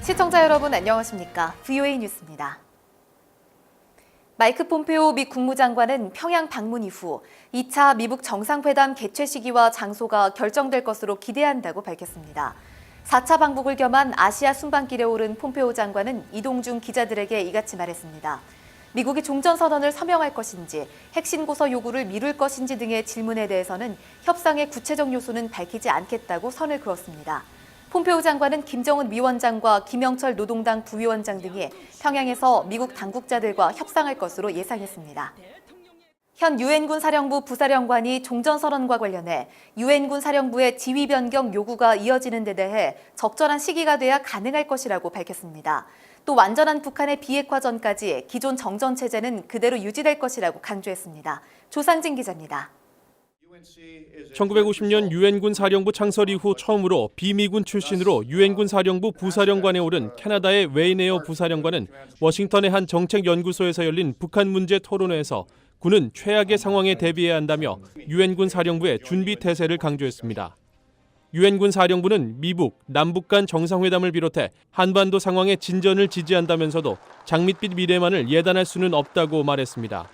시청자 여러분 안녕하십니까? VOA 뉴스입니다. 마이크 폼페오 미 국무장관은 평양 방문 이후 2차 미북 정상회담 개최 시기와 장소가 결정될 것으로 기대한다고 밝혔습니다. 4차 방북을 겸한 아시아 순방길에 오른 폼페오 장관은 이동 중 기자들에게 이같이 말했습니다. 미국이 종전선언을 서명할 것인지, 핵신고서 요구를 미룰 것인지 등의 질문에 대해서는 협상의 구체적 요소는 밝히지 않겠다고 선을 그었습니다. 폼페오 장관은 김정은 위원장과 김영철 노동당 부위원장 등이 평양에서 미국 당국자들과 협상할 것으로 예상했습니다. 현 유엔군 사령부 부사령관이 종전선언과 관련해 유엔군 사령부의 지휘 변경 요구가 이어지는 데 대해 적절한 시기가 돼야 가능할 것이라고 밝혔습니다. 또 완전한 북한의 비핵화 전까지 기존 정전체제는 그대로 유지될 것이라고 강조했습니다. 조상진 기자입니다. 1950년 유엔군 사령부 창설 이후 처음으로 비미군 출신으로 유엔군 사령부 부사령관에 오른 캐나다의 웨이네어 부사령관은 워싱턴의 한 정책연구소에서 열린 북한 문제 토론회에서 군은 최악의 상황에 대비해야 한다며 유엔군 사령부의 준비 태세를 강조했습니다. 유엔군 사령부는 미북, 남북 간 정상회담을 비롯해 한반도 상황의 진전을 지지한다면서도 장밋빛 미래만을 예단할 수는 없다고 말했습니다.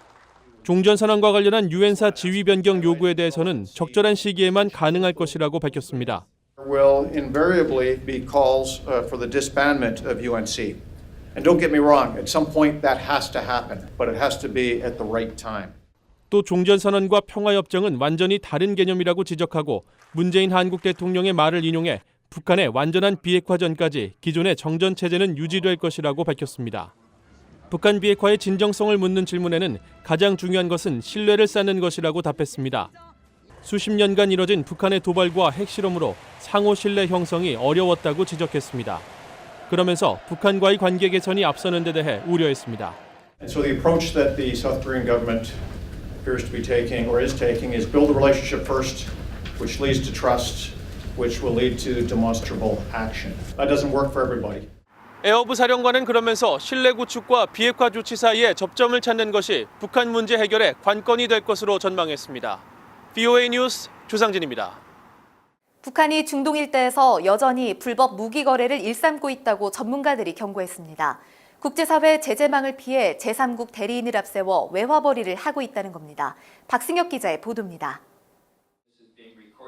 종전선언과 관련한 유엔사 지휘 변경 요구에 대해서는 적절한 시기에만 가능할 것이라고 밝혔습니다. Will invariably be calls for the disbandment of UNC. And don't get me wrong, at some point that has to happen, but it has to be at the right time. 또 종전선언과 평화협정은 완전히 다른 개념이라고 지적하고 문재인 한국 대통령의 말을 인용해 북한의 완전한 비핵화 전까지 기존의 정전체제는 유지될 것이라고 밝혔습니다. 북한 비핵화의 진정성을 묻는 질문에는 가장 중요한 것은 신뢰를 쌓는 것이라고 답했습니다. 수십 년간 이뤄진 북한의 도발과 핵실험으로 상호 신뢰 형성이 어려웠다고 지적했습니다. 그러면서 북한과의 관계 개선이 앞서는 데 대해 우려했습니다. And so the approach that the South Korean government appears to be taking or is taking is build a relationship first, which leads to trust, which will lead to demonstrable action. That doesn't work for everybody. 에어부 사령관은 그러면서 신뢰 구축과 비핵화 조치 사이에 접점을 찾는 것이 북한 문제 해결의 관건이 될 것으로 전망했습니다. VOA 뉴스 조상진입니다. 북한이 중동 일대에서 여전히 불법 무기 거래를 일삼고 있다고 전문가들이 경고했습니다. 국제사회 제재망을 피해 제3국 대리인을 앞세워 외화벌이를 하고 있다는 겁니다. 박승혁 기자의 보도입니다.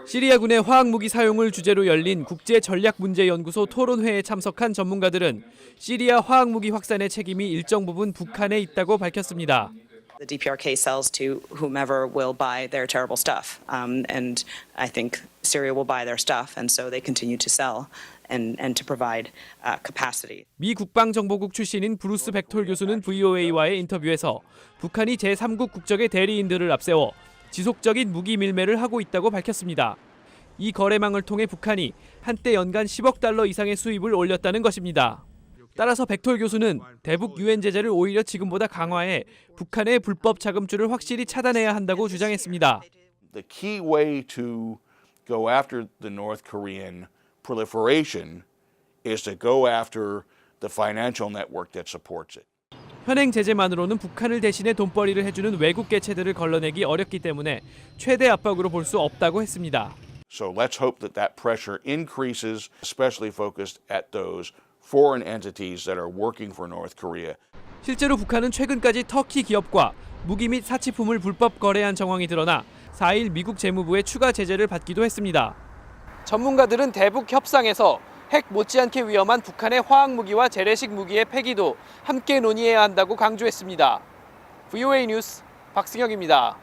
시리아군의 화학무기 사용을 주제로 열린 국제전략문제연구소 토론회에 참석한 전문가들은 시리아 화학무기 확산의 책임이 일정 부분 북한에 있다고 밝혔습니다. The DPRK sells to whomever will buy their terrible stuff, and I think Syria will buy their stuff, and so they continue to sell and to provide capacity. 미 국방정보국 출신인 브루스 백톨 교수는 VOA와의 인터뷰에서 북한이 제3국 국적의 대리인들을 앞세워 지속적인 무기 밀매를 하고 있다고 밝혔습니다. 이 거래망을 통해 북한이 한때 연간 10억 달러 이상의 수입을 올렸다는 것입니다. 따라서 백톨 교수는 대북 유엔 제재를 오히려 지금보다 강화해 북한의 불법 자금줄을 확실히 차단해야 한다고 주장했습니다. The key way to go after the North Korean proliferation is to go after the financial network that supports it. 현행 제재만으로는 북한을 대신해 돈벌이를 해주는 외국 개체들을 걸러내기 어렵기 때문에 최대 압박으로 볼 수 없다고 했습니다. So let's hope that that pressure increases, especially focused at those foreign entities that are working for North Korea. 실제로 북한은 최근까지 터키 기업과 무기 및 사치품을 불법 거래한 정황이 드러나 4일 미국 재무부의 추가 제재를 받기도 했습니다. 전문가들은 대북 협상에서 핵 못지않게 위험한 북한의 화학무기와 재래식 무기의 폐기도 함께 논의해야 한다고 강조했습니다. VOA 뉴스 박승혁입니다.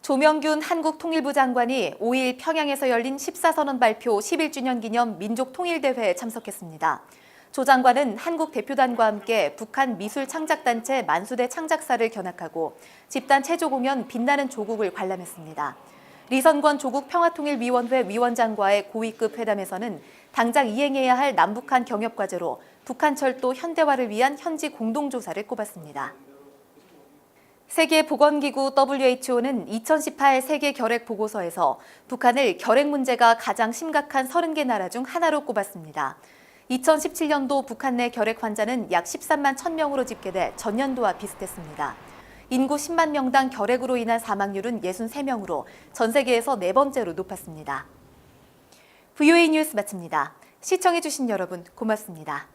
조명균 한국통일부 장관이 5일 평양에서 열린 14선언 발표 11주년 기념 민족통일대회에 참석했습니다. 조 장관은 한국 대표단과 함께 북한 미술창작단체 만수대 창작사를 견학하고 집단 체조 공연 빛나는 조국을 관람했습니다. 리선권 조국평화통일위원회 위원장과의 고위급 회담에서는 당장 이행해야 할 남북한 경협과제로 북한철도 현대화를 위한 현지 공동조사를 꼽았습니다. 세계보건기구 WHO는 2018 세계 결핵 보고서에서 북한을 결핵 문제가 가장 심각한 30개 나라 중 하나로 꼽았습니다. 2017년도 북한 내 결핵 환자는 약 13만 1000명으로 집계돼 전년도와 비슷했습니다. 인구 10만 명당 결핵으로 인한 사망률은 63명으로 전 세계에서 네 번째로 높았습니다. VOA 뉴스 마칩니다. 시청해주신 여러분 고맙습니다.